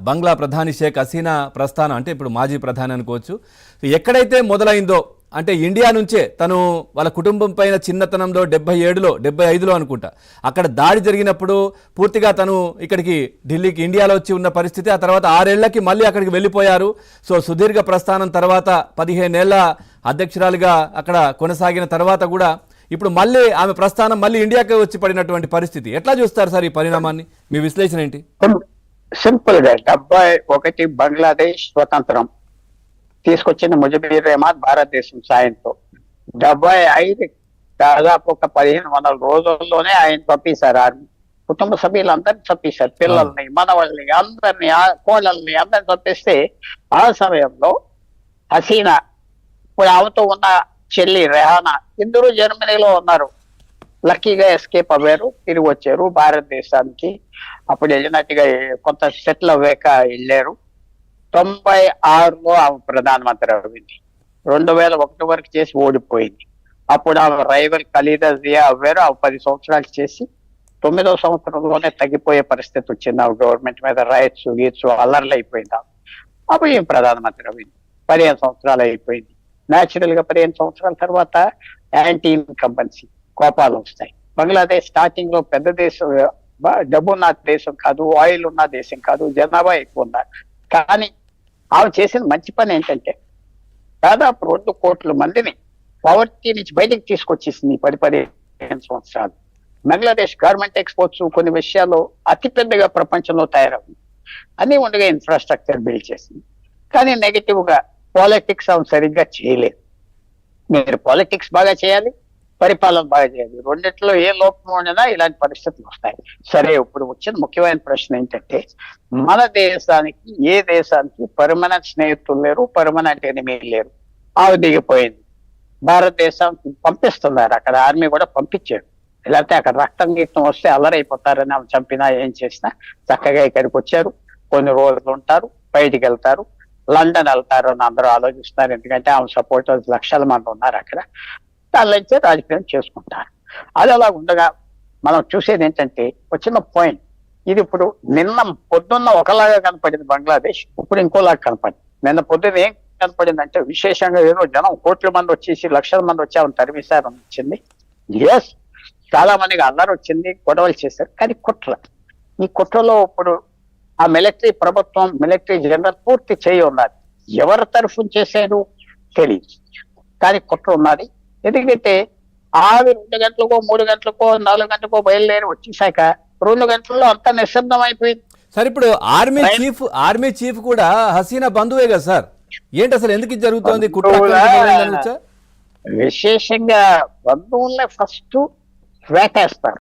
బంగ్లా ప్రధాని షేక్ హసీనా ప్రస్థానం అంటే ఇప్పుడు మాజీ ప్రధాని అనుకోవచ్చు. ఎక్కడైతే మొదలైందో అంటే ఇండియా నుంచే తను వాళ్ళ కుటుంబం పైన చిన్నతనంలో 77లో 75లో అనుకుంటా అక్కడ దాడి జరిగినప్పుడు పూర్తిగా తను ఇక్కడికి ఢిల్లీకి ఇండియాలో వచ్చి ఉన్న పరిస్థితి. ఆ తర్వాత 6 ఏళ్లకి మళ్ళీ అక్కడికి వెళ్ళిపోయారు. సో సుదీర్ఘ ప్రస్థానం తర్వాత 15 ఏళ్ల అధ్యక్షురాలుగా అక్కడ కొనసాగిన తర్వాత కూడా ఇప్పుడు మళ్ళీ ఆమె ప్రస్థానం మళ్ళీ ఇండియాకి వచ్చి పడినటువంటి పరిస్థితి. ఎట్లా చూస్తారు సార్ ఈ పరిణామాన్ని? మీ విశ్లేషణ ఏంటి? సింపుల్ గా 71 బంగ్లాదేశ్ స్వతంత్రం తీసుకొచ్చిన ముజబీర్ రెహమాన్ భారతదేశం సాయంతో 75 దాదాపు ఒక 1500 రోజుల్లోనే ఆయన పంపించారు. ఆర్మీ కుటుంబ సభ్యులందరినీ చంపేశారు, పిల్లల్ని మనవాళ్ళని అందరినీ కోళ్ళని అందరిని చంపేస్తే ఆ సమయంలో హసీనా ఇప్పుడు ఆమెతో ఉన్న చెల్లి రెహానా ఇద్దరు జర్మనీలో ఉన్నారు. లక్కీగా ఎస్కేప్ అవ్వారు, తిరిగి వచ్చారు భారతదేశానికి. అప్పుడు వెళ్ళినట్టుగా కొంత సెటిల్ అవ్వాక వెళ్ళారు. 96లో ఆమె ప్రధానమంత్రి అయింది. 2001 వరకు చేసి ఓడిపోయింది. అప్పుడు ఆమె రైవల్ ఖలీదా జియా అవ్వారు. ఆమె 10 సంవత్సరాలు చేసి 9వ సంవత్సరంలోనే తగ్గిపోయే పరిస్థితి వచ్చింది. ఆమె గవర్నమెంట్ మీద రైట్స్ గీట్స్ అల్లర్లు అయిపోయింది. అప్పుడు ఈమె ప్రధానమంత్రి అయింది. 15 సంవత్సరాలు అయిపోయింది. న్యాచురల్ గా 15 సంవత్సరాల తర్వాత యాంటీ ఇన్కంబెన్సీ కోపాలు వస్తాయి. బంగ్లాదేశ్ స్టార్టింగ్ లో పెద్ద దేశం, డబ్బున్న దేశం కాదు, ఆయిల్ ఉన్న దేశం కాదు, జనాభా ఎక్కువ ఉన్నారు. కానీ ఆమె చేసిన మంచి పని ఏంటంటే దాదాపు 2 కోట్ల మందిని పవర్టీ నుంచి బయటకు తీసుకొచ్చేసింది 10-15 సంవత్సరాలు. బంగ్లాదేశ్ గవర్నమెంట్ ఎక్స్పోర్ట్స్ కొన్ని విషయాల్లో అతిపెద్దగా ప్రపంచంలో తయారవుతుంది. అన్ని ఉండగా ఇన్ఫ్రాస్ట్రక్చర్ బిల్డ్ చేసింది. కానీ నెగిటివ్ గా పాలిటిక్స్ ఆమె సరిగ్గా చేయలేదు. మీరు పాలిటిక్స్ బాగా చేయాలి, పరిపాలన బాగా చేయాలి. రెండిట్లో ఏ లోపం ఉండినా ఇలాంటి పరిస్థితులు వస్తాయి. సరే, ఇప్పుడు వచ్చిన ముఖ్యమైన ప్రశ్న ఏంటంటే మన దేశానికి ఏ దేశానికి పర్మనెంట్ స్నేహితులు లేరు, పర్మనెంట్ ఎనిమీ లేరు. ఆమె దిగిపోయింది. భారతదేశానికి పంపిస్తున్నారు, అక్కడ ఆర్మీ కూడా పంపించాడు. లేకపోతే అక్కడ రక్తం గీతం వస్తే అల్లరైపోతారని ఆమె చంపినా ఏం చేసినా చక్కగా ఇక్కడికి వచ్చారు. కొన్ని రోజులు ఉంటారు, బయటికి వెళ్తారు, లండన్ వెళ్తారు అని అందరూ ఆలోచిస్తున్నారు. ఎందుకంటే ఆమె సపోర్టర్స్ లక్షల మంది ఉన్నారు అక్కడ. దానిలోంచే రాజకీయం చేసుకుంటారు. అది అలా ఉండగా మనం చూసేది ఏంటంటే వచ్చిన పాయింట్ ఇది. ఇప్పుడు నిన్న పొద్దున్న ఒకలాగా కనపడింది బంగ్లాదేశ్, ఇప్పుడు ఇంకోలాగా కనపడింది. నిన్న పొద్దున్న ఏం కనపడిందంటే విశేషంగా ఏదో జనం కోట్ల మంది వచ్చేసి లక్షల మంది వచ్చి ఆమె తరిమిసారు వచ్చింది. ఎస్, చాలా మందికి అల్లరి వచ్చింది, గొడవలు చేశారు. కానీ కుట్ర, ఈ కుట్రలో ఇప్పుడు ఆ మిలిటరీ ప్రభుత్వం, మిలిటరీ జనరల్ పూర్తి చేయి ఉన్నది. ఎవరి తరఫున చేశారు తెలియదు, కానీ కుట్ర ఉన్నది. ఎందుకంటే ఆవి 2 గంటలకో 3 గంటలకో 4 గంటలకో బయలుదేరి వచ్చేసాక 2 గంటల్లో అంతా నిశ్శబ్దం అయిపోయింది. సార్, ఇప్పుడు ఆర్మీ చీఫ్ కూడా హసీనా బంధువే కదా సార్? ఏంటి అసలు ఎందుకు జరుగుతోంది కుట్ర? విశేషంగా బంధువుల్ని ఫస్ట్ వేటేస్తారు.